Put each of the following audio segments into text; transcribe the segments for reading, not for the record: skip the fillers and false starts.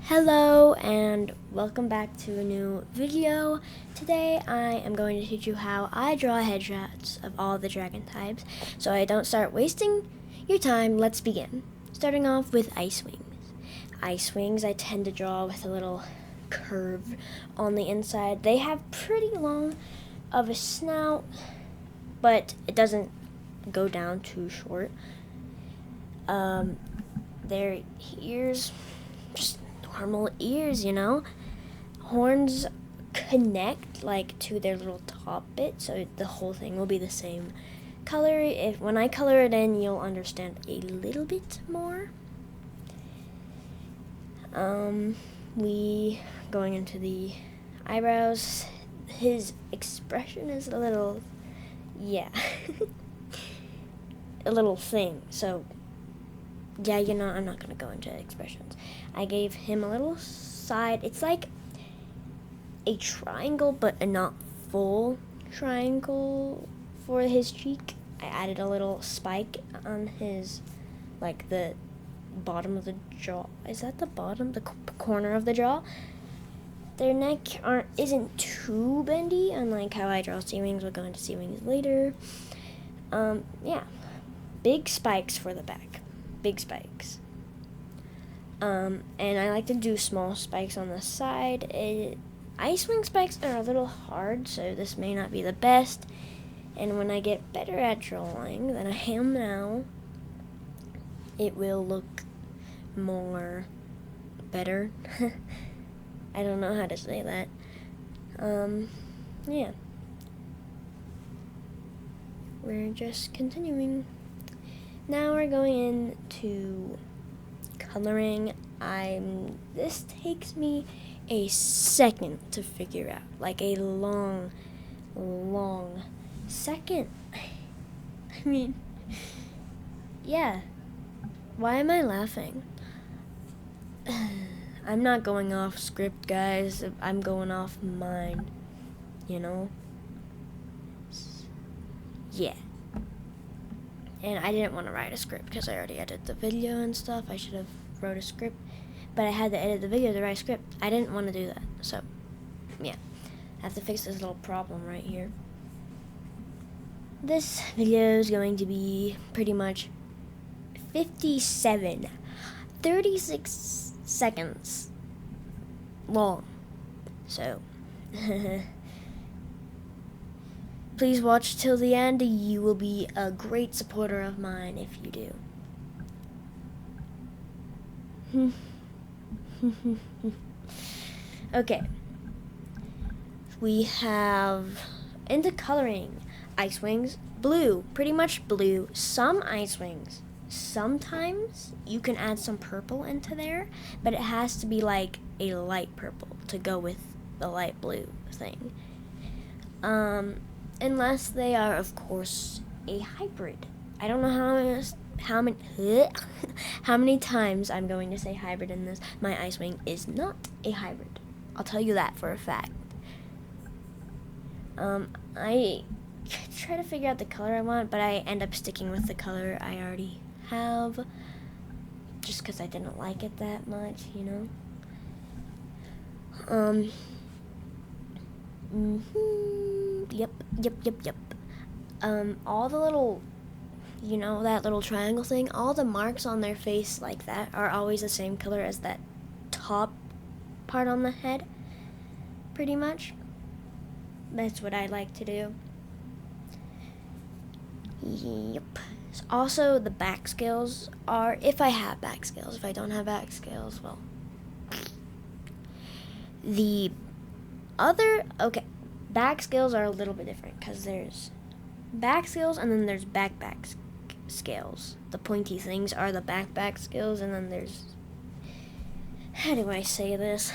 Hello and welcome back to a new video. Today I am going to teach you how I draw headshots of all the dragon types. So I don't start wasting your time, let's begin. Starting off with Ice Wings. Ice Wings I tend to draw with a little curve on the inside. They have pretty long of a snout, but it doesn't go down too short. Their ears, just normal ears, you know. Horns connect like to their little top bit, so the whole thing will be the same color. If when I color it in, you'll understand a little bit more. We going into the eyebrows. His expression is a little, yeah, a little thing. So yeah, I'm not gonna go into expressions. I gave him a little side. It's like a triangle, but a not full triangle for his cheek. I added a little spike on his, like the bottom of the jaw. Is that the bottom? The corner of the jaw. Their neck isn't too bendy, unlike how I draw sea wings. We'll go into sea wings later. Yeah, big spikes for the back. Big spikes. And I like to do small spikes on the side. Ice Wing spikes are a little hard, so this may not be the best. And when I get better at drawing than I am now, it will look more better. I don't know how to say that. Yeah. We're just continuing. Now we're going into coloring. This takes me a second to figure out, like a long second. I mean, yeah. Why am I laughing? I'm not going off script, guys. I'm going off mine, you know? Yeah. And I didn't want to write a script because I already edited the video and stuff. I should have wrote a script, but I had to edit the video to write a script. I didn't want to do that, so yeah. I have to fix this little problem right here. This video is going to be pretty much 36 seconds long, so please watch till the end. You will be a great supporter of mine if you do. Okay. We have, into coloring, Ice Wings, blue, pretty much blue. Some Ice Wings, sometimes you can add some purple into there, but it has to be like a light purple to go with the light blue thing. Unless they are, of course, a hybrid. I don't know how many times I'm going to say hybrid in this. My Ice Wing is not a hybrid. I'll tell you that for a fact. I try to figure out the color I want, but I end up sticking with the color I already have, just because I didn't like it that much, you know. Yep. All the little, you know, that little triangle thing, all the marks on their face like that are always the same color as that top part on the head, pretty much. That's what I like to do. Yep. Also, the back scales are, if I have back scales. If I don't have back scales, well. The other, okay, back scales are a little bit different because there's back scales and then there's back scales. The pointy things are the back scales, and then there's, how do I say this?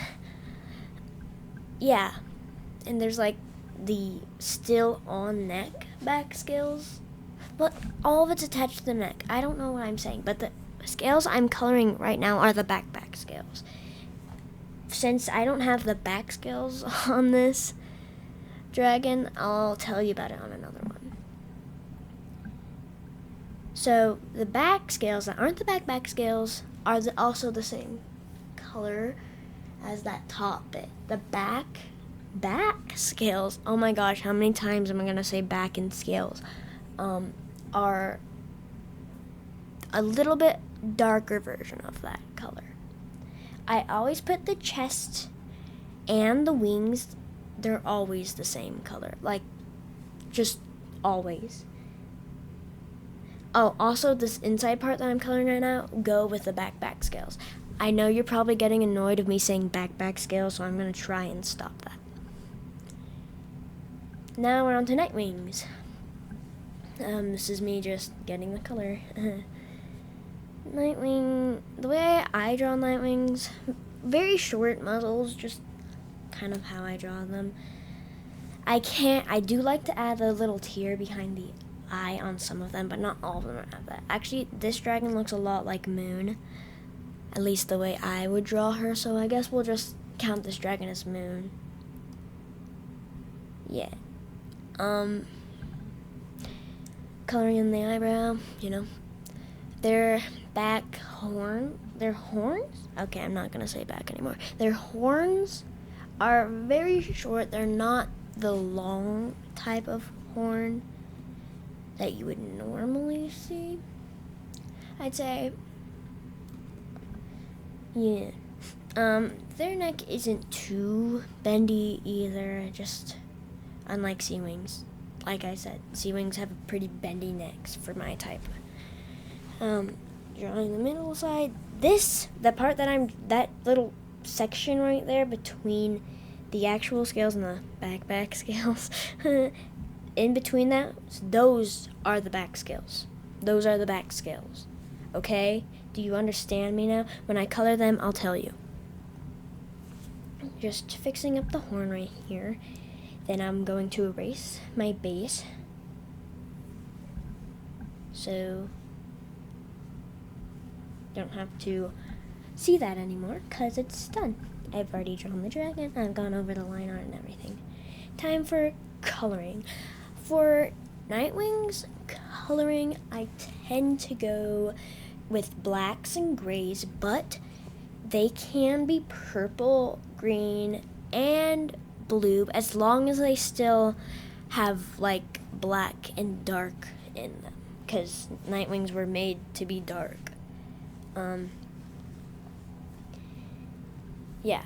Yeah, and there's like the still on neck back scales, but all of it's attached to the neck. I don't know what I'm saying, but the scales I'm coloring right now are the back scales. Since I don't have the back scales on this dragon, I'll tell you about it on another one. So the back scales that aren't the back scales are also the same color as that top bit. The back scales, oh my gosh, how many times am I gonna say back and scales, are a little bit darker version of that color. I always put the chest and the wings, they're always the same color, like just always. Oh, also this inside part that I'm coloring right now, go with the back scales. I know you're probably getting annoyed of me saying back scales, so I'm gonna try and stop that. Now we're on to Nightwings. This is me just getting the color. Nightwing, the way I draw Nightwings, very short muzzles, just kind of how I draw them. I do like to add a little tear behind the eye on some of them, but not all of them have that. Actually, this dragon looks a lot like Moon, at least the way I would draw her, so I guess we'll just count this dragon as Moon. Yeah. Coloring in the eyebrow, their their horns? Okay, I'm not gonna say back anymore. Their horns are very short. They're not the long type of horn that you would normally see, I'd say. Yeah. Their neck isn't too bendy either, just unlike Sea Wings. Like I said, Sea Wings have pretty bendy necks for my type. Drawing the middle side. That little section right there between the actual scales and the back scales, in between that, those are the back scales. Those are the back scales. Okay? Do you understand me now? When I color them, I'll tell you. Just fixing up the horn right here. Then I'm going to erase my base. So don't have to see that anymore because it's done. I've already drawn the dragon. I've gone over the line art and everything. Time for coloring. For Nightwings coloring, I tend to go with blacks and grays, but they can be purple, green, and blue as long as they still have like black and dark in them, because Nightwings were made to be dark. Yeah.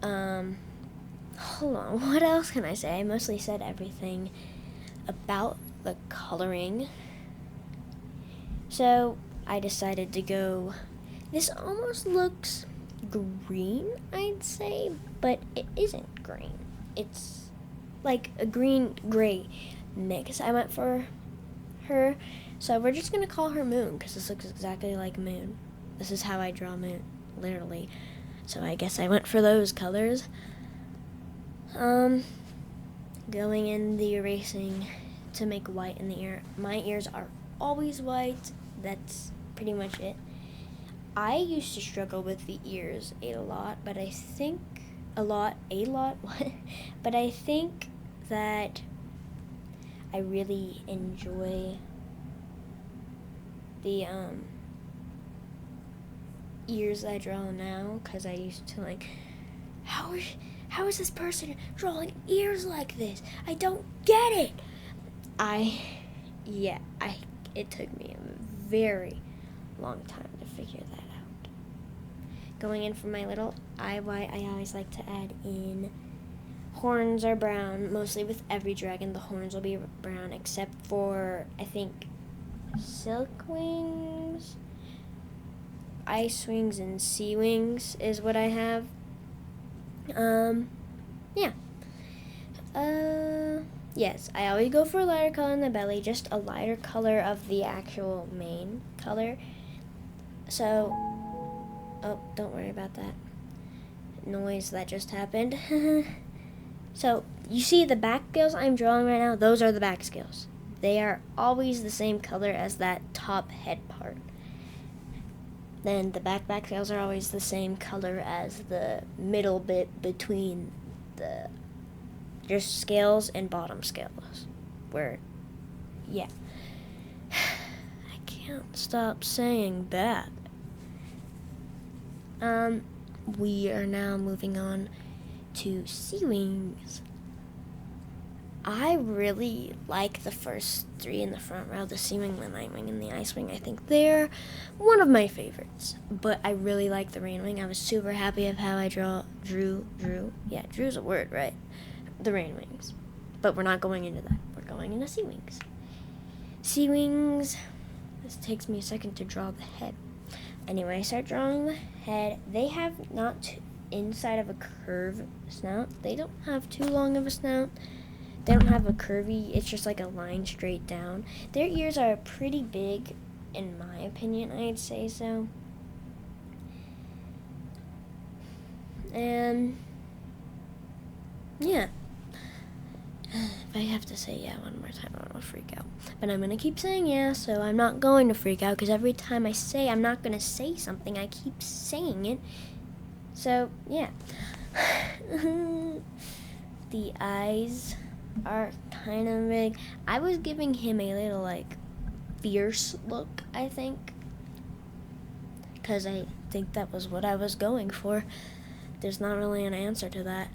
Hold on, what else can I say? I mostly said everything about the coloring. So I decided to go, this almost looks green, I'd say, but it isn't green. It's like a green-gray mix. I went for her, so we're just gonna call her Moon because this looks exactly like Moon. This is how I draw Moon, literally. So I guess I went for those colors. Going in the erasing to make white in the ear. My ears are always white. That's pretty much it. I used to struggle with the ears a lot, but I think but I think that I really enjoy the ears I draw now, because I used to like, how is this person drawing ears like this? I don't get it. It took me a very long time to figure that out. Going in for my little eye white, I always like to add in horns are brown. Mostly with every dragon, the horns will be brown, except for, I think, Silk Wings, Ice Wings, and Sea Wings is what I have. Yeah. Yes, I always go for a lighter color in the belly, just a lighter color of the actual main color. So, oh, don't worry about that noise that just happened. So, you see the back scales I'm drawing right now? Those are the back scales. They are always the same color as that top head part. Then the back scales are always the same color as the middle bit between the just scales and bottom scales. Where, yeah. I can't stop saying that. we are now moving on to sea wings. I really like the first three in the front row, the sea wing, the night wing, and the ice wing. I think they're one of my favorites, but I really like the rain wing. I was super happy of how I drew. Yeah, drew's a word, right? The rain wings. But we're not going into that. We're going into sea wings. Sea wings, this takes me a second to draw the head. Anyway, I start drawing the head. They have not inside of a curved snout. They don't have too long of a snout. They don't have a curvy, it's just like a line straight down. Their ears are pretty big, in my opinion, I'd say so. And, yeah. If I have to say yeah one more time, I'm gonna freak out. But I'm gonna keep saying yeah, so I'm not going to freak out, because every time I say I'm not gonna say something, I keep saying it. So, yeah. The eyes are kind of big. I was giving him a little, like, fierce look, I think. Because I think that was what I was going for. There's not really an answer to that.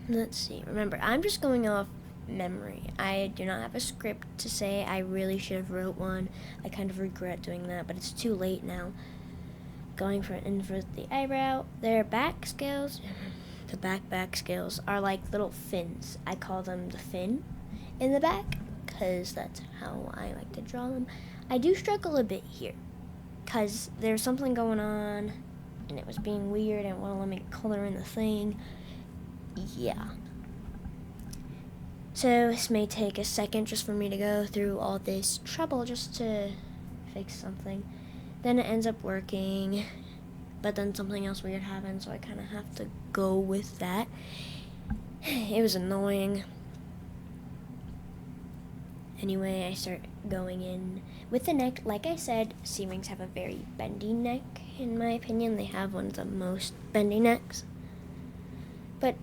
Let's see. Remember, I'm just going off memory. I do not have a script to say. I really should have wrote one. I kind of regret doing that, but it's too late now. Going for the eyebrow. Their back scales, the back scales are like little fins. I call them the fin in the back because that's how I like to draw them. I do struggle a bit here because there's something going on and it was being weird and won't let me color in the thing. Yeah. So this may take a second just for me to go through all this trouble just to fix something. Then it ends up working, but then something else weird happened, so I kind of have to go with that. It was annoying. Anyway, I start going in with the neck. Like I said, sea wings have a very bendy neck, in my opinion. They have one of the most bendy necks. But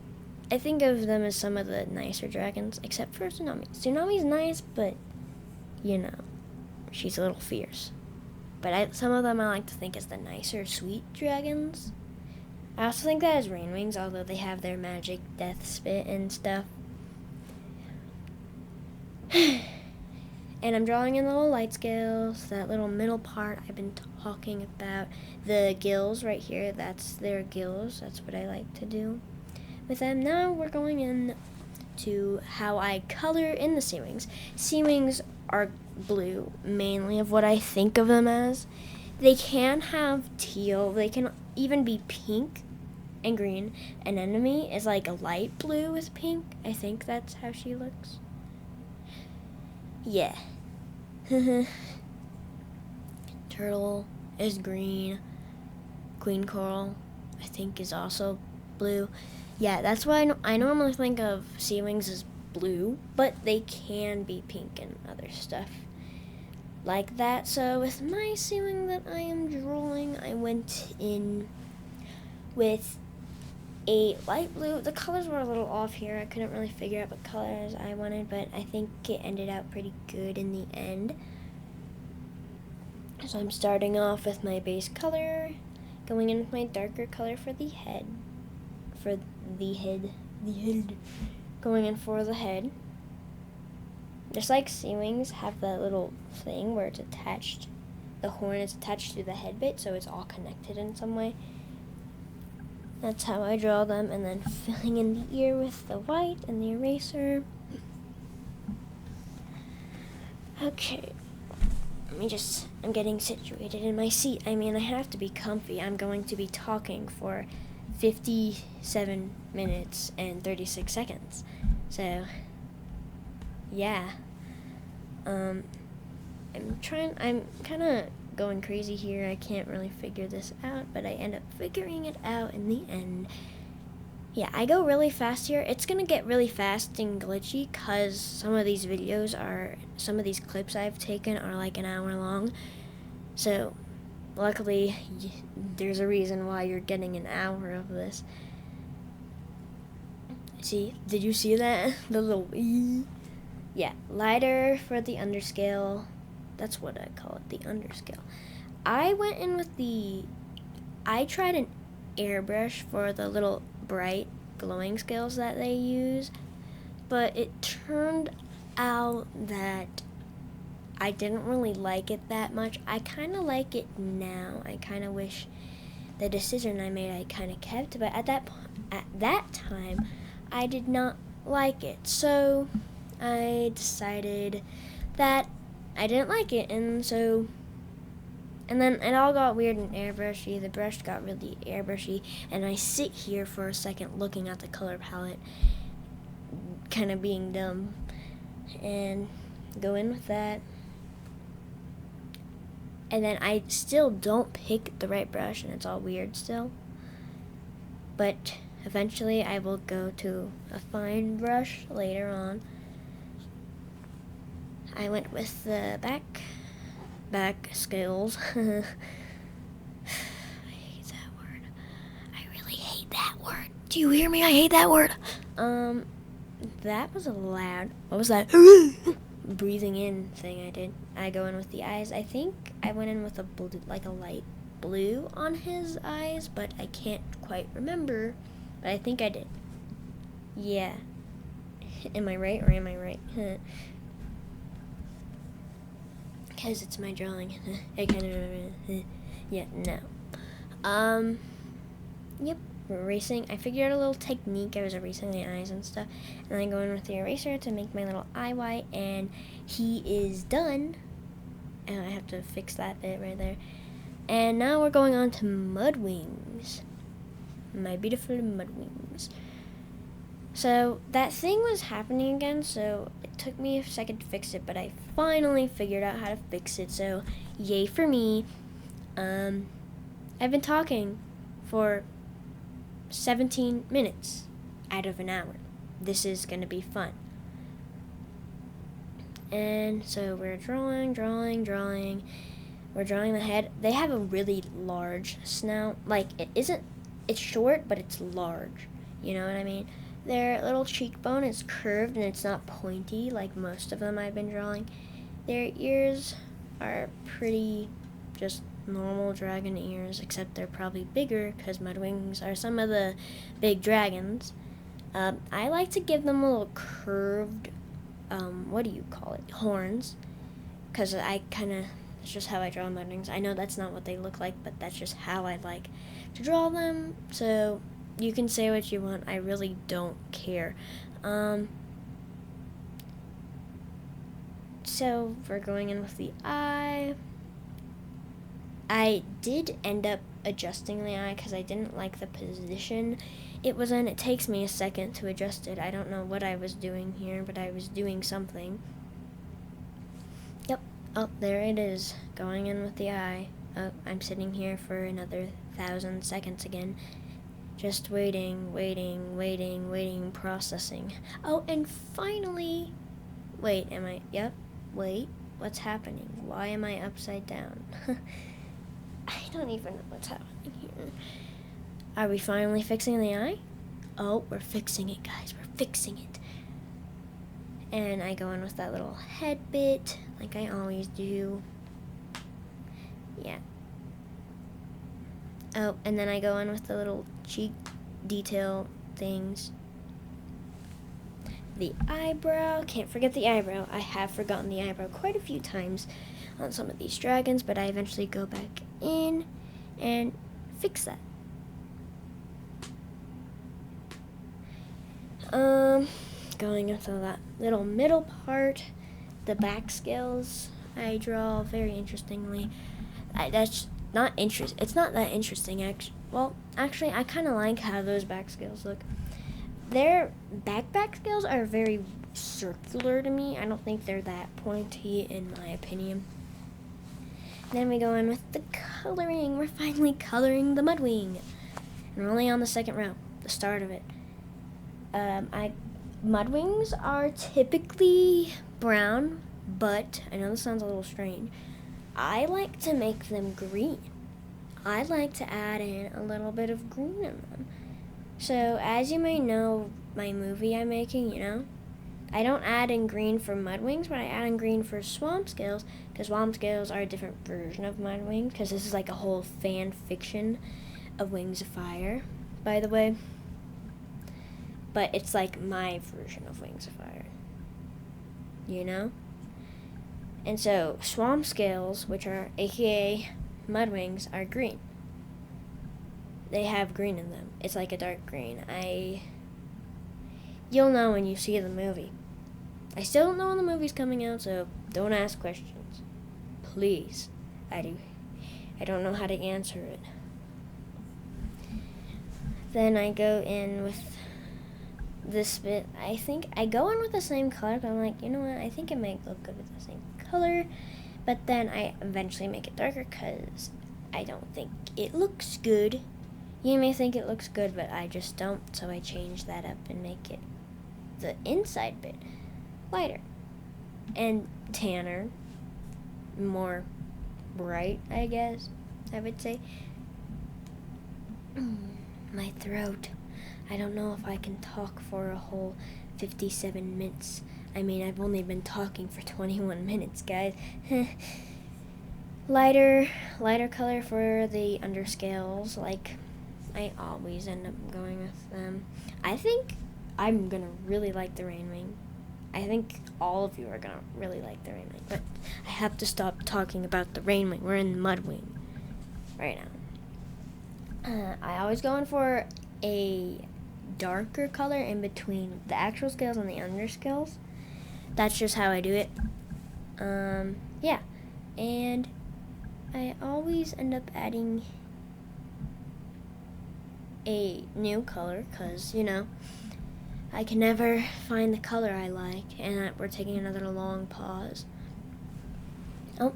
I think of them as some of the nicer dragons, except for Tsunami. Tsunami's nice, but, you know, she's a little fierce. But some of them I like to think as the nicer, sweet dragons. I also think that as rain wings, although they have their magic death spit and stuff. And I'm drawing in the little light scales, that little middle part I've been talking about. The gills right here, that's their gills. That's what I like to do with them. Now we're going in to how I color in the sea wings. Sea wings are blue, mainly of what I think of them as. They can have teal, they can even be pink and green. An enemy is like a light blue with pink. I think that's how she looks. Yeah. Turtle is green. Queen coral, I think, is also blue. Yeah, that's why I normally think of sea wings as blue, but they can be pink and other stuff like that. So with my sea wing that I am drawing, I went in with a light blue. The colors were a little off here. I couldn't really figure out what colors I wanted, but I think it ended out pretty good in the end. So I'm starting off with my base color, going in with my darker color for the head. Going in for the head. Just like sea wings have that little thing where it's attached, the horn is attached to the head bit, so it's all connected in some way. That's how I draw them, and then filling in the ear with the white and the eraser. Okay, I'm getting situated in my seat. I mean, I have to be comfy. I'm going to be talking for 57 minutes and 36 seconds. So, yeah. I'm kind of going crazy here. I can't really figure this out, but I end up figuring it out in the end. Yeah, I go really fast here. It's gonna get really fast and glitchy because some of these clips I've taken are like an hour long. So, luckily, there's a reason why you're getting an hour of this. See, did you see that? The little yeah, lighter for the underscale. That's what I call it, the underscale. I went in with I tried an airbrush for the little bright glowing scales that they use, but it turned out that I didn't really like it that much. I kind of like it now. I kind of wish the decision I made I kind of kept, but at that time I did not like it. So I decided that I didn't like it, and then it all got weird and airbrushy. The brush got really airbrushy, and I sit here for a second looking at the color palette, kind of being dumb, and go in with that. And then I still don't pick the right brush, and it's all weird still. But eventually I will go to a fine brush later on. I went with the back scales. I hate that word. I really hate that word. Do you hear me? I hate that word. That was a loud. What was that? Breathing in thing I did. I go in with the eyes. I think I went in with a blue, like a light blue on his eyes, but I can't quite remember. But I think I did. Yeah. Am I right or am I right? Because it's my drawing. I kind of. Yeah, no. Yep. Erasing. I figured out a little technique. I was erasing the eyes and stuff, and I go in with the eraser to make my little eye white, and he is done. And I have to fix that bit right there. And now we're going on to Mudwings, my beautiful Mudwings. So that thing was happening again, so it took me a second to fix it, but I finally figured out how to fix it. So yay for me. I've been talking for 17 minutes out of an hour. This is going to be fun. And so we're drawing. We're drawing the head. They have a really large snout. Like, it's short, but it's large. You know what I mean? Their little cheekbone is curved and it's not pointy like most of them I've been drawing. Their ears are pretty just normal dragon ears, except they're probably bigger because Mudwings are some of the big dragons. I like to give them a little curved, what do you call it, horns, because it's just how I draw Mudwings. I know that's not what they look like, but that's just how I like to draw them, so you can say what you want. I really don't care. So we're going in with the eye. I did end up adjusting the eye because I didn't like the position it was in. It takes me a second to adjust it. I don't know what I was doing here, but I was doing something. Yep. Oh, there it is. Going in with the eye. Oh, I'm sitting here for another 1,000 seconds again. Just waiting, processing. Oh, and finally... Wait, Yep. Wait, what's happening? Why am I upside down? I don't even know what's happening here. Are we finally fixing the eye? Oh, we're fixing it, guys. We're fixing it. And I go in with that little head bit, like I always do. Yeah. Oh, and then I go in with the little cheek detail things. The eyebrow. Can't forget the eyebrow. I have forgotten the eyebrow quite a few times on some of these dragons, but I eventually go back in and fix that. Going into that little middle part, the back scales I draw very interestingly. That's not interest. It's not that interesting, actually. Well, actually, I kind of like how those back scales look. Their back scales are very circular to me. I don't think they're that pointy, in my opinion. Then we go in with the coloring. We're finally coloring the Mudwing. And we're only on the second row, the start of it. Mudwings are typically brown, but I know this sounds a little strange. I like to make them green. I like to add in a little bit of green in them. So, as you may know, my movie I'm making, I don't add in green for Mudwings, but I add in green for Swamp Scales, because Swamp Scales are a different version of Mudwings, because this is like a whole fan fiction of Wings of Fire, by the way. But it's like my version of Wings of Fire, you know? And so Swamp Scales, which are aka Mudwings, are green. They have green in them. It's like a dark green. You'll know when you see the movie. I still don't know when the movie's coming out, so don't ask questions. Please. I don't know how to answer it. Then I go in with this bit. I think I go in with the same color, but I'm like, you know what? I think it might look good with the same color. But then I eventually make it darker because I don't think it looks good. You may think it looks good, but I just don't. So I change that up and make it the inside bit lighter and tanner, more bright, I guess I would say. My throat. I don't know if I can talk for a whole 57 minutes. I mean, I've only been talking for 21 minutes, guys. lighter color for the underscales. Like, I always end up going with them. I think I'm gonna really like the Rainwing. I think all of you are gonna really like the Rainwing, but I have to stop talking about the Rainwing. We're in Mudwing right now. I always go in for a darker color in between the actual scales and the underscales. That's just how I do it. Yeah. And I always end up adding a new color because, you know, I can never find the color I like, and we're taking another long pause. Oh,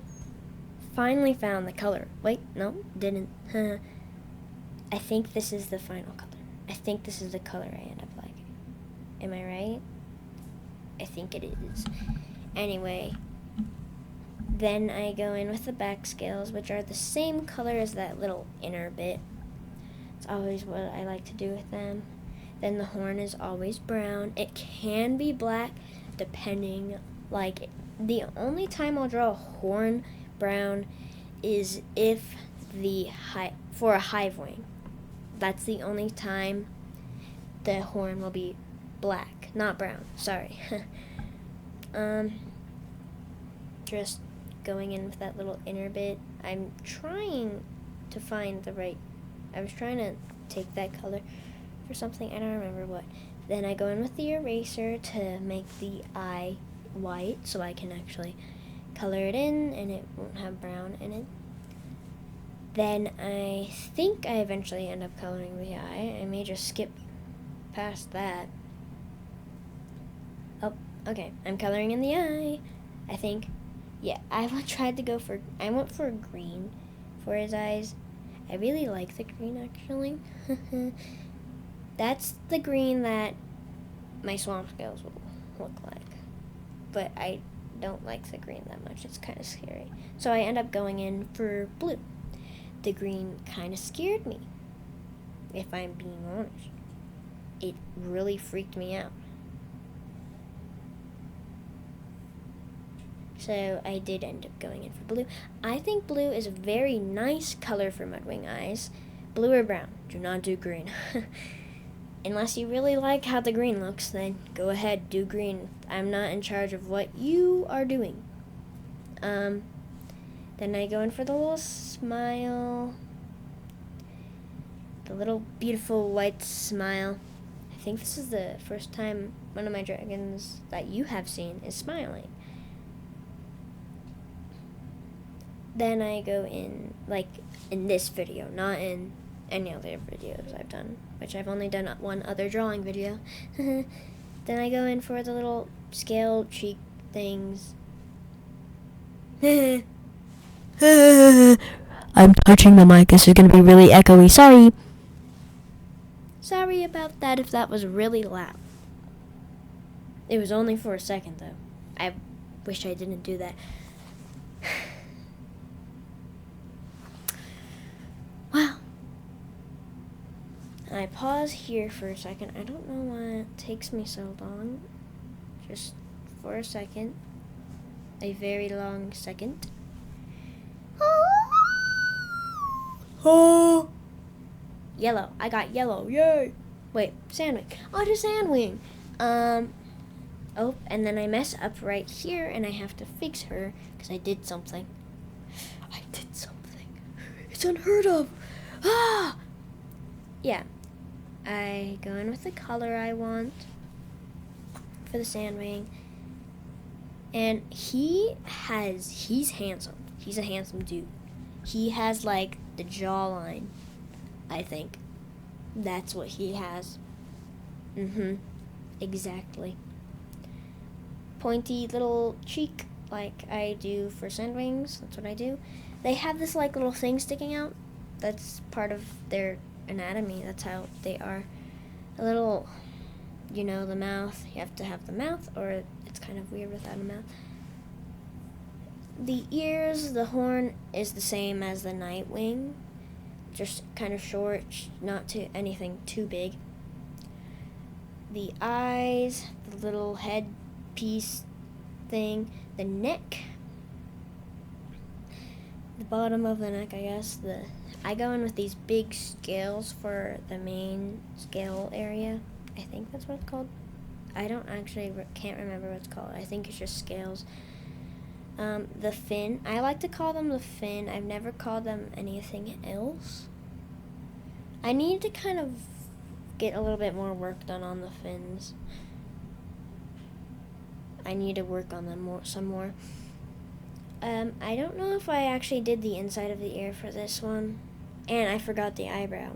finally found the color. Wait, no, didn't. I think this is the final color. I think this is the color I end up liking. Am I right? I think it is. Anyway, then I go in with the back scales, which are the same color as that little inner bit. It's always what I like to do with them. Then the horn is always brown. It can be black, depending. Like, the only time I'll draw a horn brown is if for a hive wing. That's the only time the horn will be black, not brown. Sorry. Just going in with that little inner bit. I'm trying to find the right. I was trying to take that color for something, I don't remember what. Then I go in with the eraser to make the eye white so I can actually color it in and it won't have brown in it. Then I think I eventually end up coloring the eye. I may just skip past that. Oh, okay. I'm coloring in the eye, I think. Yeah, I went for green for his eyes. I really like the green, actually. That's the green that my Swamp Scales will look like. But I don't like the green that much. It's kind of scary. So I end up going in for blue. The green kind of scared me, if I'm being honest. It really freaked me out. So I did end up going in for blue. I think blue is a very nice color for Mudwing eyes. Blue or brown. Do not do green. Unless you really like how the green looks, then go ahead, do green. I'm not in charge of what you are doing. Then I go in for the little smile. The little beautiful white smile. I think this is the first time one of my dragons that you have seen is smiling. Then I go in, like, in this video, not in any other videos I've done, which I've only done one other drawing video. Then I go in for the little scale cheek things. I'm touching the mic. This is going to be really echoey. Sorry. Sorry about that if that was really loud. It was only for a second, though. I wish I didn't do that. Well, I pause here for a second. I don't know why it takes me so long. just for a second. A very long second. Oh! Yellow. I got yellow. Yay! Wait, Sandwing. Oh, it's a Sandwing. Oh, and then I mess up right here, and I have to fix her because I did something. I did something. It's unheard of. Ah! Yeah. I go in with the color I want for the Sandwing. And he's handsome. He's a handsome dude. He has like the jawline, I think. That's what he has. Exactly. Pointy little cheek like I do for Sandwings. That's what I do. They have this like little thing sticking out. That's part of their anatomy. That's how they are. A little, you know, the mouth. You have to have the mouth, or it's kind of weird without a mouth. The ears, the horn is the same as the Nightwing, just kind of short, not too anything too big. The eyes, the little head piece thing, the neck, the bottom of the neck, I guess. I go in with these big scales for the main scale area. I think that's what it's called. I don't actually can't remember what it's called. I think it's just scales. The fin. I like to call them the fin. I've never called them anything else. I need to kind of get a little bit more work done on the fins. I need to work on them some more. I don't know if I actually did the inside of the ear for this one. And I forgot the eyebrow.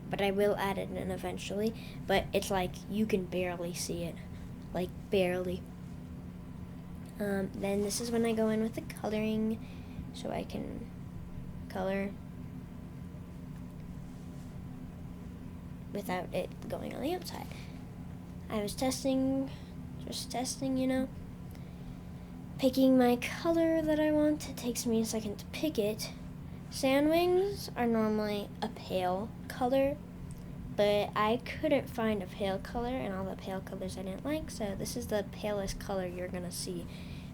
But I will add it in eventually. But it's like you can barely see it. Like barely. Then this is when I go in with the coloring, so I can color without it going on the outside. I was just testing, you know, picking my color that I want. It takes me a second to pick it. Sandwings are normally a pale color, but I couldn't find a pale color, and all the pale colors I didn't like, so this is the palest color you're gonna see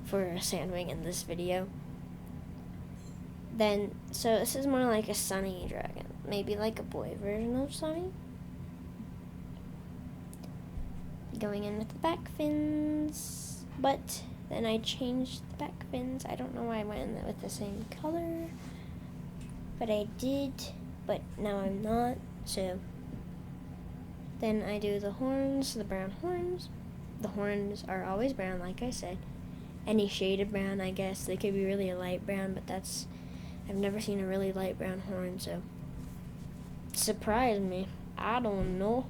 for a Sandwing in this video. So this is more like a Sunny dragon, maybe like a boy version of Sunny. Going in with the back fins, but then I changed the back fins. I don't know why I went in with the same color, but I did, but now I'm not, so then I do the horns, the brown horns. The horns are always brown, like I said. Any shade of brown, I guess. They could be really a light brown, but I've never seen a really light brown horn, so it surprised me. I don't know.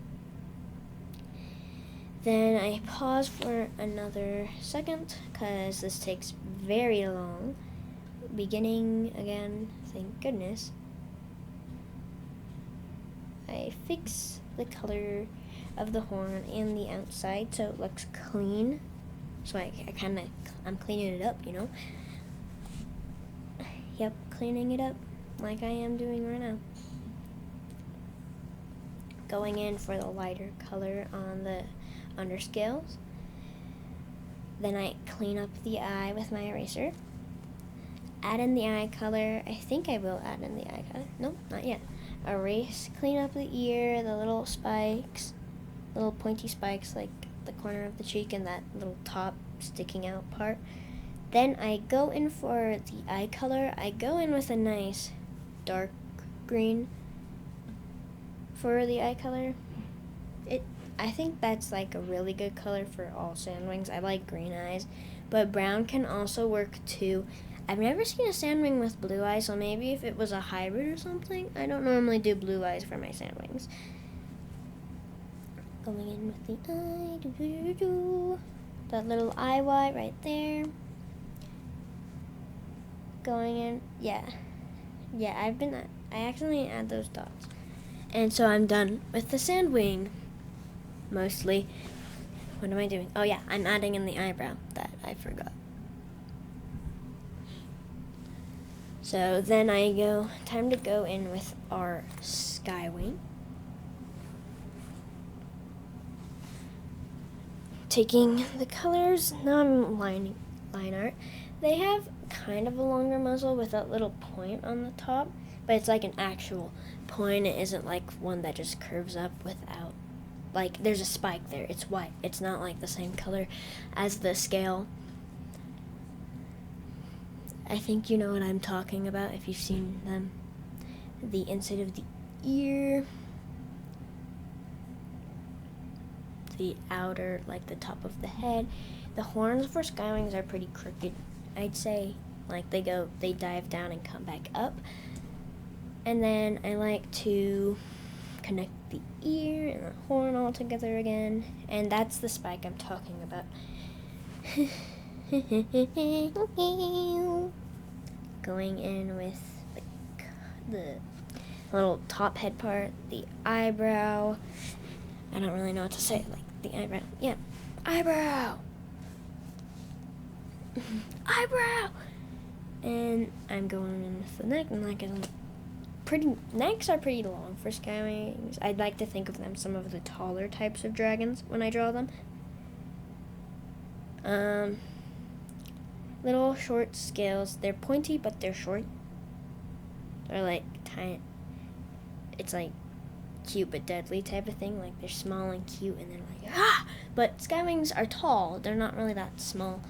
Then I pause for another second, because this takes very long. Beginning again, thank goodness. I fix the color of the horn and the outside so it looks clean. So I'm cleaning it up, you know. Yep, cleaning it up like I am doing right now. Going in for the lighter color on the underscales. Then I clean up the eye with my eraser. Add in the eye color. I think I will add in the eye color. Nope, not yet. Erase, clean up the ear, the little spikes, little pointy spikes like the corner of the cheek and that little top sticking out part. Then I go in for the eye color. I go in with a nice dark green for the eye color. I think that's like a really good color for all Sandwings. I like green eyes, but brown can also work too. I've never seen a Sandwing with blue eyes, so maybe if it was a hybrid or something. I don't normally do blue eyes for my Sandwings. Going in with the eye, that little eye white right there. Going in, yeah, I accidentally add those dots. And so I'm done with the Sandwing, mostly. What am I doing? Oh yeah, I'm adding in the eyebrow, that I forgot. So then time to go in with our Skywing. taking the colors. Now I'm line art. They have kind of a longer muzzle with that little point on the top, but it's like an actual point. It isn't like one that just curves up without, like, there's a spike there. It's white. It's not like the same color as the scale. I think you know what I'm talking about if you've seen them. The inside of the ear, the outer, like the top of the head. The horns for skywings are pretty crooked, I'd say. Like they dive down and come back up. And then I like to connect the ear and the horn all together again. And that's the spike I'm talking about. Going in with the little top head part, the eyebrow. I don't really know what to say, like the eyebrow. Yeah, eyebrow. Eyebrow. And I'm going in with the neck. Necks are pretty long for skywings. I'd like to think of them some of the taller types of dragons when I draw them. Little short scales. They're pointy, but they're short. They're like tiny. It's like cute but deadly type of thing. Like they're small and cute, and then like ah. But skywings are tall. They're not really that small.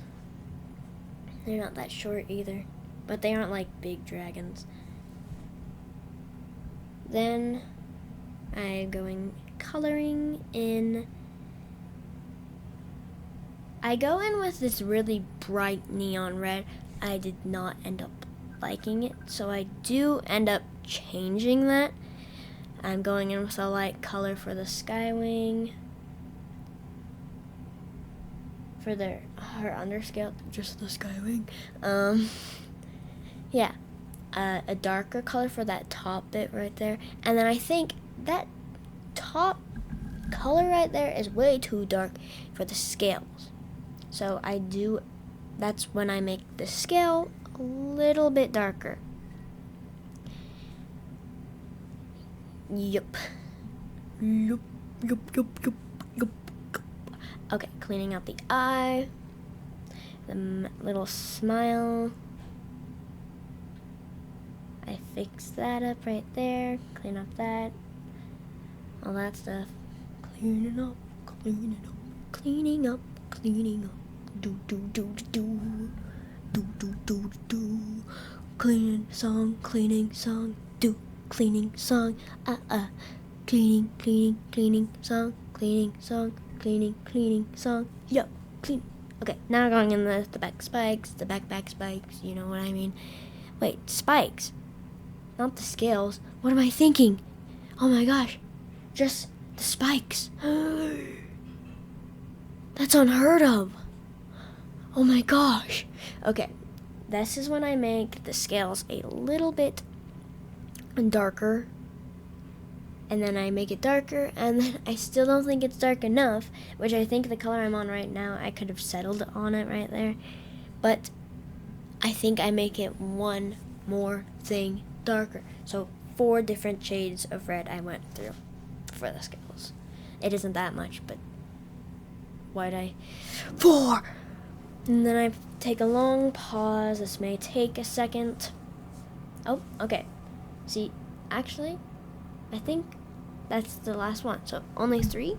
They're not that short either, but they aren't like big dragons. Then I'm going coloring in. I go in with this really bright neon red. I did not end up liking it, so I do end up changing that. I'm going in with a light color for the skywing. For her underscale, just the skywing. Yeah, a darker color for that top bit right there. And then I think that top color right there is way too dark for the scales. So that's when I make the scale a little bit darker. Yup. Okay, cleaning out the eye, the little smile. I fix that up right there, clean up that, all that stuff. Cleaning up, cleaning up, cleaning up, cleaning up. Do do do do do do do do. Cleaning song, do cleaning song. Cleaning, cleaning, cleaning song, cleaning song, cleaning song. Yup, clean. Okay, now going in the back spikes, the back spikes. You know what I mean? Wait, spikes, not the scales. What am I thinking? Oh my gosh, just the spikes. That's unheard of. Oh my gosh. Okay, this is when I make the scales a little bit darker. And then I make it darker, and then I still don't think it's dark enough, which I think the color I'm on right now, I could have settled on it right there. But I think I make it one more thing darker. So 4 different shades of red I went through for the scales. It isn't that much, but why'd I? 4! And then I take a long pause. This may take a second. Oh, okay. See, actually, I think that's the last one. So only 3?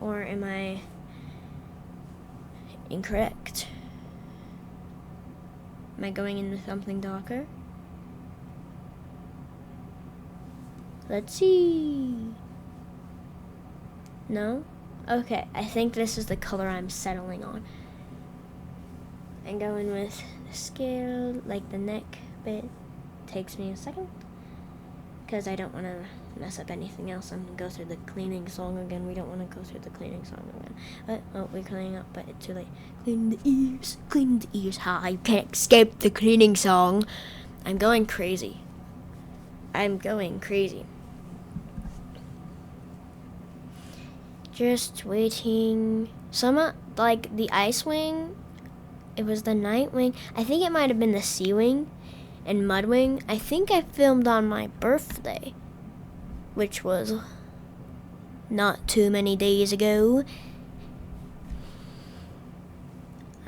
Or am I incorrect? Am I going into something darker? Let's see. No? Okay, I think this is the color I'm settling on. I'm going with the scale, like the neck bit. Takes me a second, because I don't want to mess up anything else. I'm going to go through the cleaning song again. We don't want to go through the cleaning song again. But, oh, we're cleaning up, but it's too late. Cleaning the ears. Ha, you can't escape the cleaning song. I'm going crazy. Just waiting. Like the ice wing, it was the night wing. I think it might have been the sea wing and Mudwing. I think I filmed on my birthday, which was not too many days ago.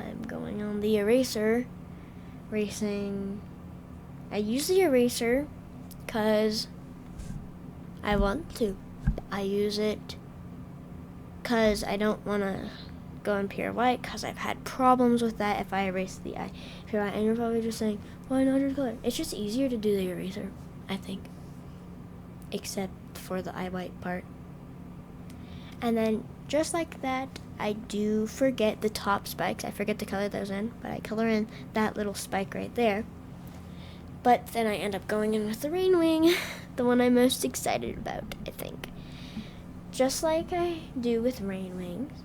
I'm going on the eraser, erasing. I use the eraser because I want to. I use it because I don't want to go in pure white, because I've had problems with that if I erase the eye pure white. And you're probably just saying, why not your color? It's just easier to do the eraser, I think, except for the eye white part. And then just like that, I do forget the top spikes. I forget to color those in, but I color in that little spike right there. But then I end up going in with the rain wing, the one I'm most excited about, I think. Just like I do with rain wings.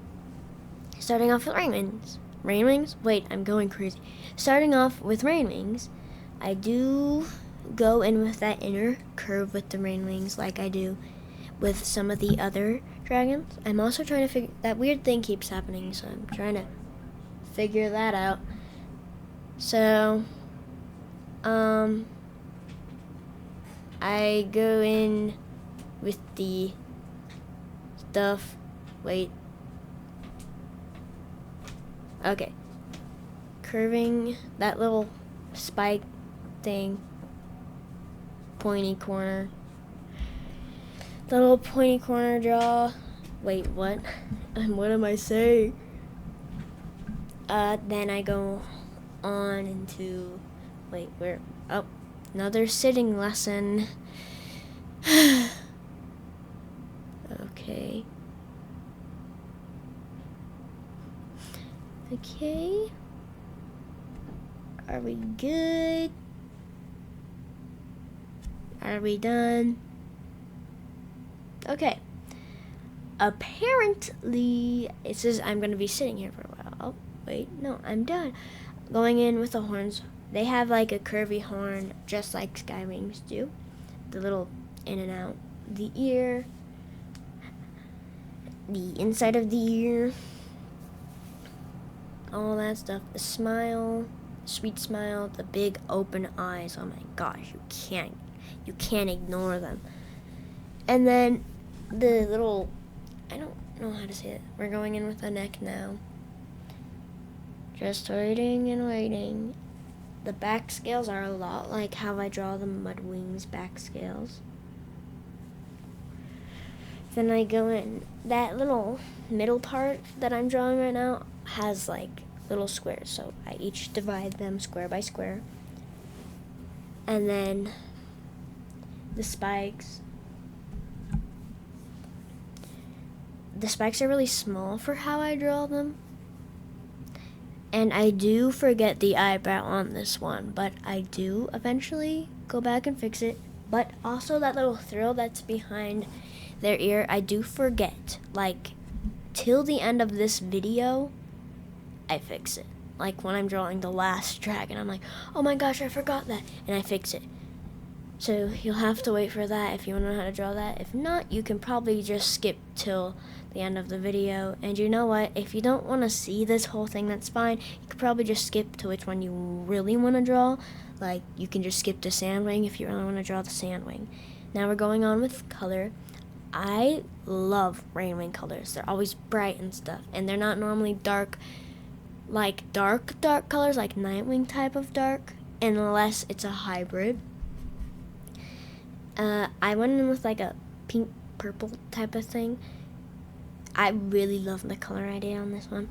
Starting off with rain wings. Rain wings? Wait, I'm going crazy. Starting off with rain wings, I do go in with that inner curve with the rain wings like I do with some of the other dragons. I'm also trying to figure, that weird thing keeps happening, so I'm trying to figure that out. So, I go in with the stuff, wait. Okay. Curving that little spike thing, pointy corner. The little pointy corner jaw. Wait, what? What am I saying? Then I go on into, wait, where? Oh, another sitting lesson. Okay. Okay. Are we good? Are we done? Okay. Apparently, it says I'm going to be sitting here for a while. Oh, wait, no, I'm done. Going in with the horns. They have like a curvy horn, just like sky wings do. The little in and out. The ear. The inside of the ear. All that stuff. The smile. Sweet smile. The big open eyes. Oh my gosh, you can't ignore them. And then the little, I don't know how to say it. We're going in with the neck now. Just waiting and waiting. The back scales are a lot like how I draw the Mudwings back scales. Then I go in. That little middle part that I'm drawing right now has like little squares. So I each divide them square by square. And then the spikes. The spikes are really small for how I draw them. And I do forget the eyebrow on this one, but I do eventually go back and fix it. But also that little thrill that's behind their ear, I do forget. Like, till the end of this video, I fix it. Like when I'm drawing the last dragon, I'm like, oh my gosh, I forgot that, and I fix it. So you'll have to wait for that if you want to know how to draw that. If not, you can probably just skip till the end of the video. And you know what? If you don't want to see this whole thing, that's fine. You could probably just skip to which one you really want to draw. Like, you can just skip to Sandwing if you really want to draw the Sandwing. Now we're going on with color. I love Rainwing colors. They're always bright and stuff. And they're not normally dark, like dark colors, like Nightwing type of dark, unless it's a hybrid. I went in with like a pink purple type of thing. I really love the color idea on this one.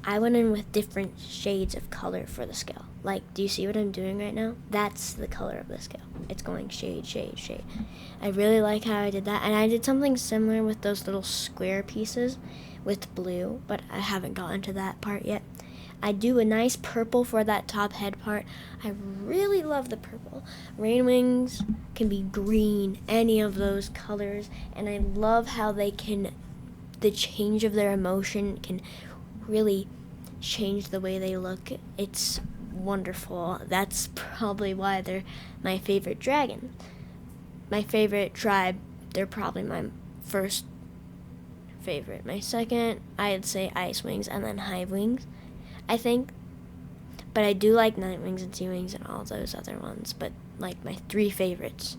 I went in with different shades of color for the scale. Like, do you see what I'm doing right now? That's the color of the scale. It's going shade, shade, shade. I really like how I did that. And I did something similar with those little square pieces with blue, but I haven't gotten to that part yet. I do a nice purple for that top head part. I really love the purple. Rainwings can be green, any of those colors, and I love how they can, the change of their emotion can really change the way they look. It's wonderful. That's probably why they're my favorite dragon. My favorite tribe, they're probably my first favorite. My second, I'd say Ice Wings, and then Hive Wings, I think. But I do like Night Wings and Sea Wings and all those other ones, but like my three favorites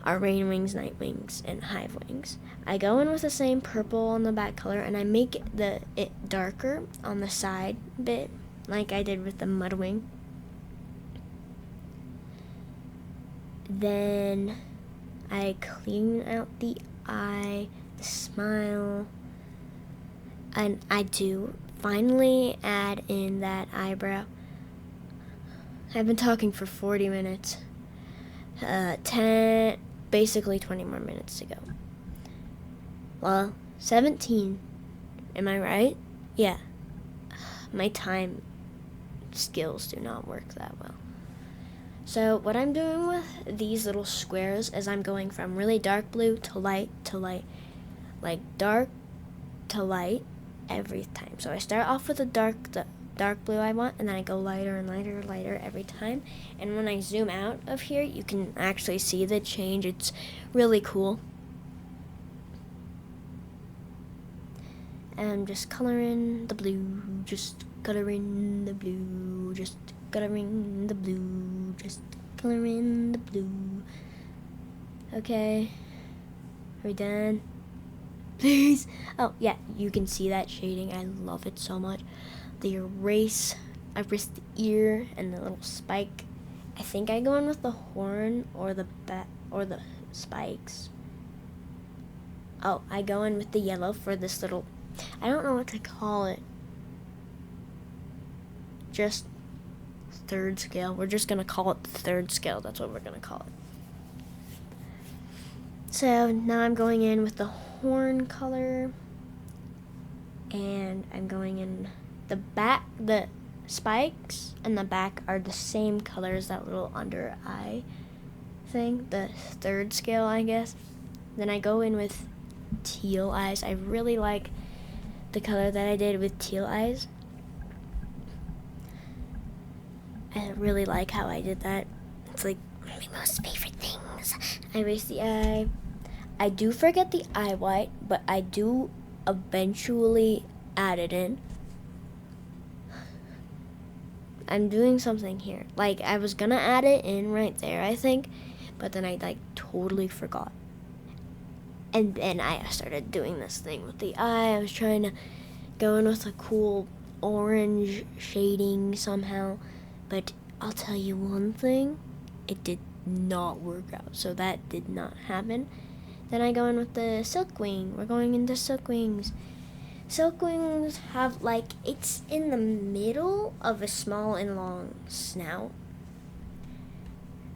are Rain Wings, Night Wings, and Hive Wings. I go in with the same purple on the back color, and I make it darker on the side bit, like I did with the Mudwing. Then I clean out the eye, the smile, and I do finally add in that eyebrow. I've been talking for 40 minutes. 20 more minutes to go. Well, 17. Am I right? Yeah. My time skills do not work that well. So what I'm doing with these little squares is I'm going from really dark blue to light, like dark to light every time. So I start off with the dark blue I want, and then I go lighter and lighter every time. And when I zoom out of here, you can actually see the change. It's really cool. And I'm just coloring the blue, just coloring the blue, just coloring the blue, just coloring the blue. Okay, are we done? Please. Oh yeah, you can see that shading. I love it so much. The erase, I erased the ear and the little spike. I think I go in with the horn or the spikes. Oh, I go in with the yellow for this little, I don't know what to call it. Just third scale. We're just gonna call it the third scale. That's what we're gonna call it. So now I'm going in with the horn color, and I'm going in the back. The spikes and the back are the same color as that little under eye thing, the third scale, I guess. Then I go in with teal eyes. I really like the color that I did with teal eyes. I really like how I did that. It's like one of my most favorite things. I erase the eye. I do forget the eye white, but I do eventually add it in. I'm doing something here. Like, I was gonna add it in right there, I think, but then I totally forgot. And then I started doing this thing with the eye. I was trying to go in with a cool orange shading somehow, but I'll tell you one thing, it did not work out, so that did not happen. Then I go in with the Silkwing. We're going into Silkwings. Silkwings have, it's in the middle of a small and long snout.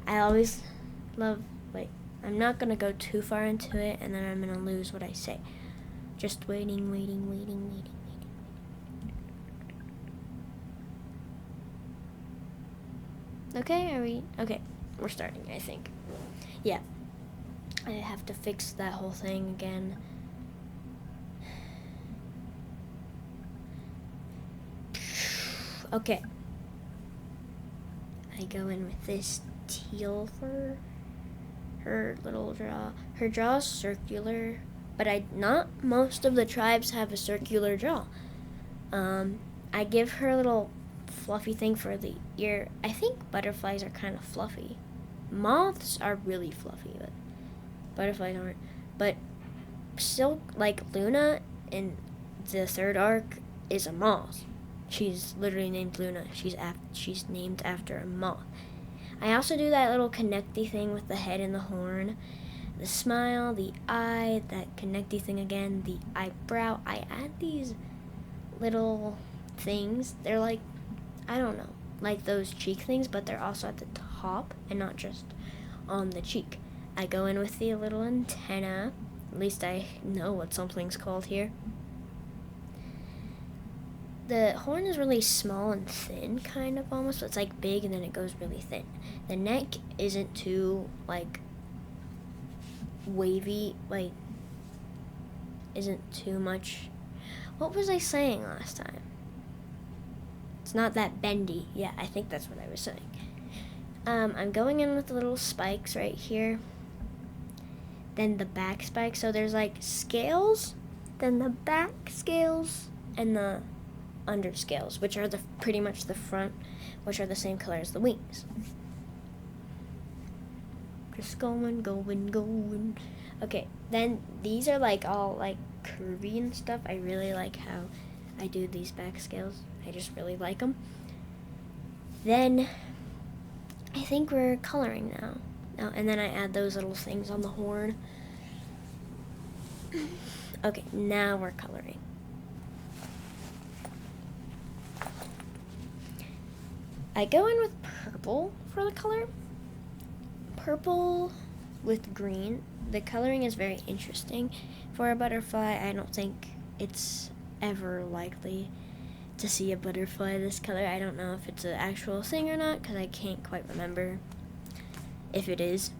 I always love, I'm not going to go too far into it, and then I'm going to lose what I say. Just waiting. Okay, okay, we're starting, I think. Yeah. I have to fix that whole thing again. Okay. I go in with this teal for her little jaw. Her jaw's circular, but not most of the tribes have a circular jaw. I give her a little fluffy thing for the ear. I think butterflies are kind of fluffy. Moths are really fluffy, but butterflies aren't. But Silk, like Luna in the third arc, is a moth. She's literally named Luna. She's named after a moth. I also do that little connecty thing with the head and the horn, the smile, the eye, that connecty thing again, the eyebrow. I add these little things. They're like, I don't know, like those cheek things, but they're also at the top and not just on the cheek. I go in with the little antenna. At least I know what something's called here. The horn is really small and thin, kind of almost. So it's like big and then it goes really thin. The neck isn't too wavy, isn't too much. What was I saying last time? It's not that bendy. Yeah, I think that's what I was saying. I'm going in with the little spikes right here. Then the back spikes. So there's scales, then the back scales, and the under scales, which are pretty much the front, which are the same color as the wings. Just going. Okay, then these are like all like curvy and stuff. I really like how I do these back scales. I just really like them. Then I think we're coloring now. And then I add those little things on the horn. Okay, now we're coloring. I go in with purple for the color. Purple with green. The coloring is very interesting. For a butterfly, I don't think it's ever likely to see a butterfly this color. I don't know if it's an actual thing or not, because I can't quite remember if it is.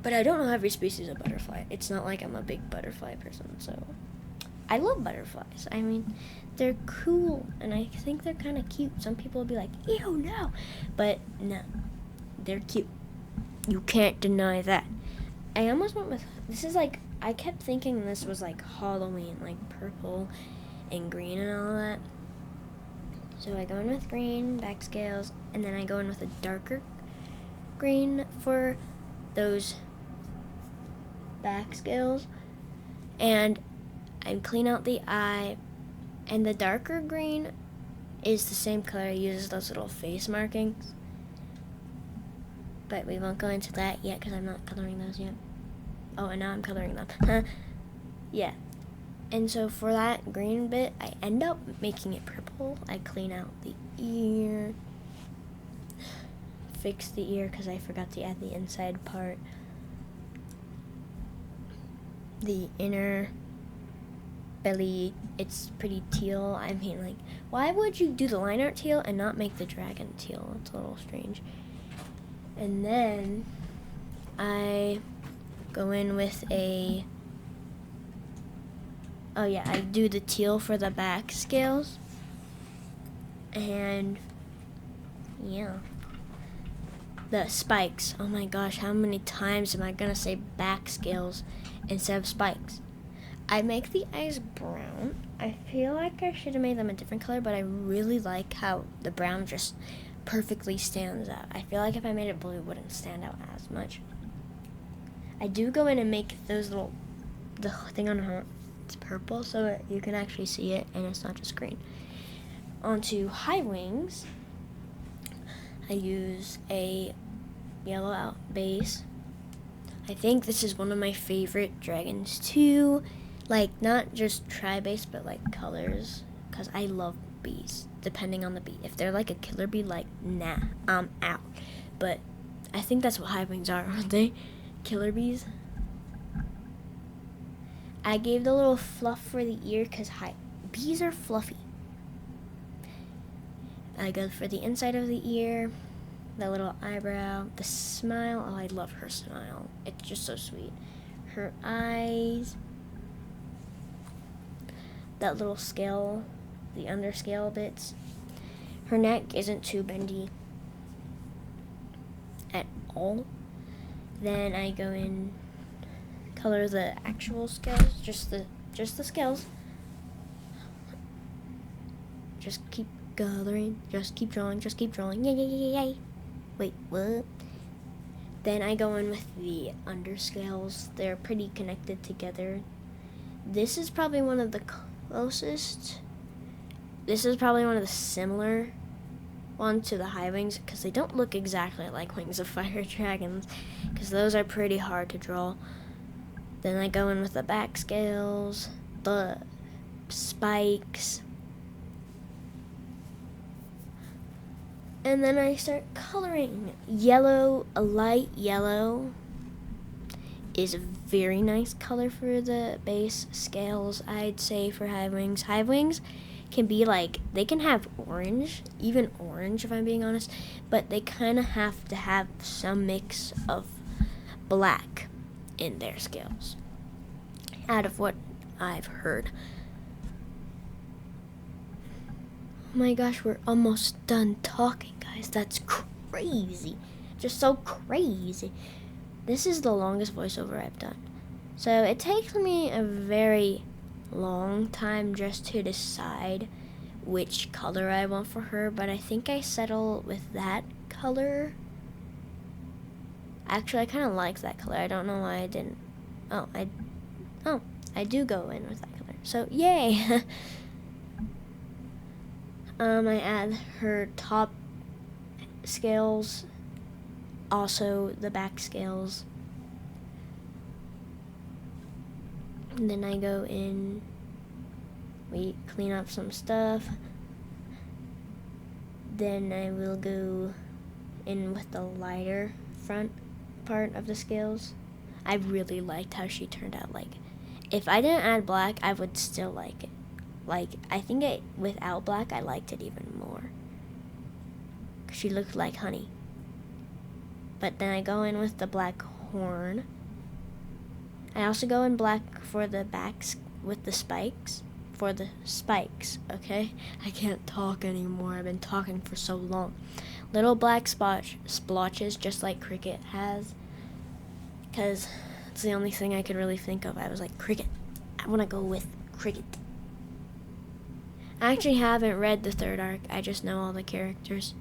But I don't know every species of butterfly. It's not like I'm a big butterfly person, so I love butterflies. I mean, they're cool, and I think they're kind of cute. Some people will be like, ew, no. But no, they're cute. You can't deny that. I almost went with, this is like, I kept thinking this was like Halloween, like purple and green and all that. So I go in with green back scales, and then I go in with a darker green for those back scales, and I clean out the eye, and the darker green is the same color I use as those little face markings, but we won't go into that yet because I'm not coloring those yet. Oh, and now I'm coloring them. Yeah. And so for that green bit, I end up making it purple. I clean out the ear, fix the ear because I forgot to add the inside part, the inner belly, it's pretty teal. I mean, like, why would you do the line art teal and not make the dragon teal? It's a little strange. And then I go in with I do the teal for the back scales. And yeah, the spikes. Oh my gosh, how many times am I gonna say back scales instead of spikes? I make the eyes brown. I feel like I should have made them a different color, but I really like how the brown just perfectly stands out. I feel like if I made it blue, it wouldn't stand out as much. I do go in and make those the thing on her, it's purple so that you can actually see it and it's not just green. Onto high wings, I use a yellow out base. I think this is one of my favorite dragons too. Like, not just tri-base, but like colors, because I love bees, depending on the bee. If they're like a killer bee, like, nah, I'm out. But I think that's what high wings are, aren't they? Killer bees. I gave the little fluff for the ear because bees are fluffy. I go for the inside of the ear, the little eyebrow, the smile. Oh, I love her smile. It's just so sweet. Her eyes, that little scale, the underscale bits. Her neck isn't too bendy at all. Then I go in, color the actual scales, just the scales. Just keep coloring, just keep drawing, yay. Wait, what? Then I go in with the underscales. They're pretty connected together. This is probably one of the closest. This is probably one of the similar ones to the high wings because they don't look exactly like wings of fire dragons because those are pretty hard to draw. Then I go in with the back scales, the spikes, and then I start coloring. Yellow, a light yellow is a very nice color for the base scales, I'd say, for high wings. High wings can be like, they can have orange, even orange if I'm being honest, but they kind of have to have some mix of black in their scales, out of what I've heard. Oh my gosh, we're almost done talking, guys. That's crazy. Just so crazy. This is the longest voiceover I've done. So it takes me a very long time just to decide which color I want for her, but I think I settle with that color. Actually, I kind of like that color. I don't know why I didn't. Oh, I do go in with that color. So, yay! I add her top scales, also the back scales. And then I go in, we clean up some stuff. Then I will go in with the lighter front part of the scales. I really liked how she turned out. Like, if I didn't add black, I would still like it. Like, I think without black, I liked it even more. She looked like honey. But then I go in with the black horn. I also go in black for the backs with the spikes. For the spikes, okay? I can't talk anymore. I've been talking for so long. Little black splotches, just like Cricket has. Because it's the only thing I could really think of. I was like, Cricket. I want to go with Cricket. I actually haven't read the third arc. I just know all the characters.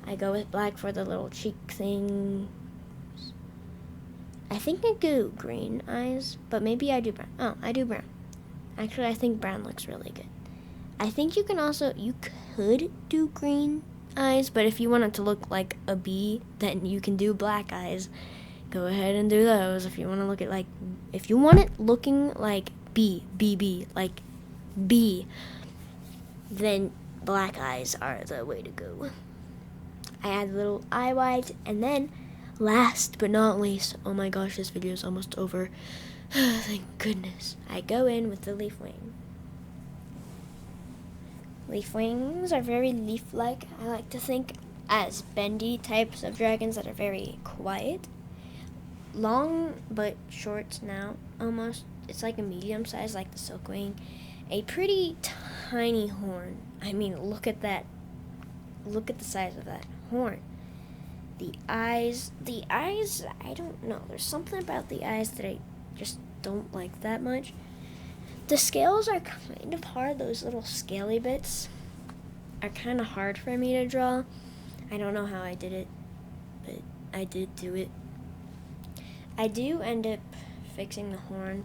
I go with black for the little cheek thing. I think I do green eyes, but maybe I do brown. Oh, I do brown. Actually, I think brown looks really good. I think you could do green eyes, but if you want it to look like a bee, then you can do black eyes. Go ahead and do those. If you want it looking like bee, like bee, then black eyes are the way to go. I add little eye white, and then last but not least, oh my gosh, this video is almost over. Thank goodness. I go in with the leaf wing. Leaf wings are very leaf-like. I like to think as bendy types of dragons that are very quiet. Long but short snout, almost. It's like a medium size, like the silkwing. A pretty tiny horn. I mean, look at that. Look at the size of that horn. The eyes, I don't know. There's something about the eyes that I just don't like that much. The scales are kind of hard. Those little scaly bits are kind of hard for me to draw. I don't know how I did it, but I did do it. I do end up fixing the horn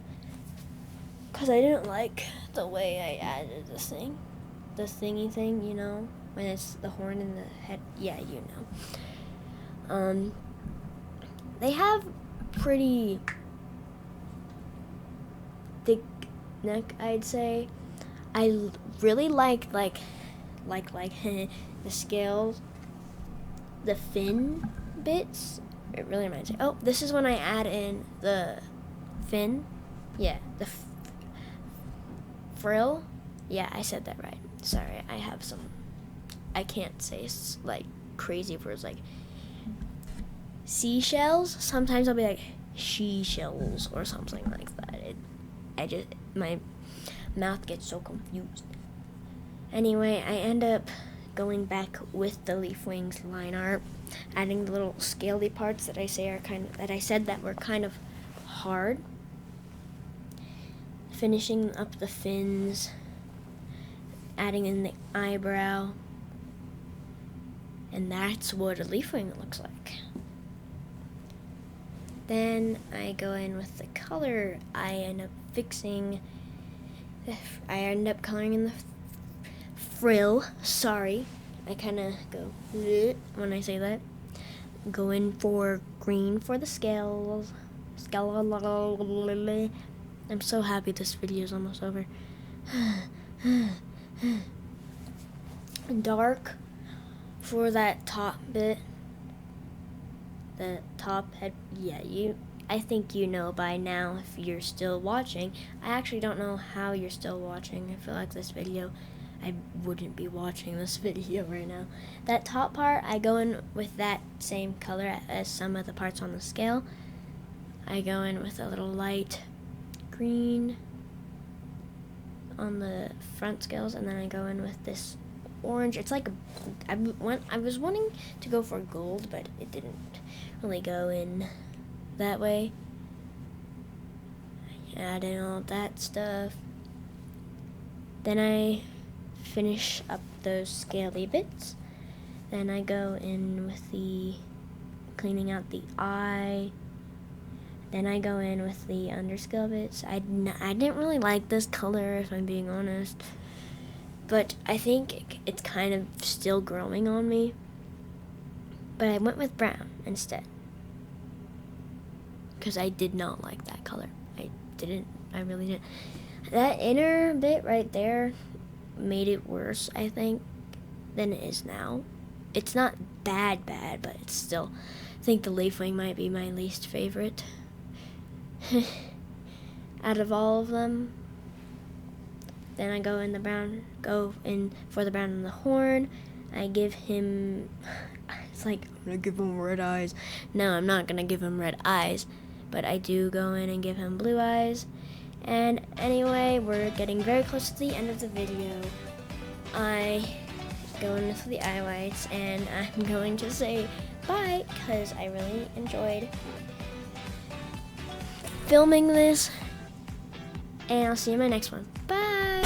because I didn't like the way I added the thingy thing, you know, when it's the horn in the head. Yeah, you know. They have pretty thick neck, I'd say. I really like the scales, the fin bits. It really reminds me. Oh, this is when I add in the fin. Yeah, the frill. Yeah, I said that right. Sorry, I can't say like crazy words like seashells. Sometimes I'll be like she-shells or something like that. My mouth gets so confused. Anyway, I end up going back with the leaf wings line art, adding the little scaly parts that I said that were kind of hard. Finishing up the fins, adding in the eyebrow, and that's what a leaf wing looks like. Then I go in with the color. I end up coloring in the frill. Sorry, I kind of go when I say that. Go in for green for the scales. I'm so happy this video is almost over. Dark for that top bit. The top head, yeah, I think you know by now if you're still watching. I actually don't know how you're still watching. I feel like I wouldn't be watching this video right now. That top part, I go in with that same color as some of the parts on the scale. I go in with a little light green on the front scales, and then I go in with this orange. It's like I was wanting to go for gold, but it didn't really go in that way. I add in all that stuff. Then I finish up those scaly bits. Then I go in with the cleaning out the eye. Then I go in with the underscale bits. I didn't really like this color, if I'm being honest. But I think it's kind of still growing on me. But I went with brown instead. Because I did not like that color. I really didn't. That inner bit right there made it worse, I think, than it is now. It's not bad, but it's still, I think the leaf wing might be my least favorite out of all of them. Then I go in for the brown on the horn. I give him, it's like, I'm gonna give him red eyes. No, I'm not gonna give him red eyes, but I do go in and give him blue eyes. And anyway, we're getting very close to the end of the video. I go in for the eye whites, and I'm going to say bye, because I really enjoyed filming this. And I'll see you in my next one. Bye!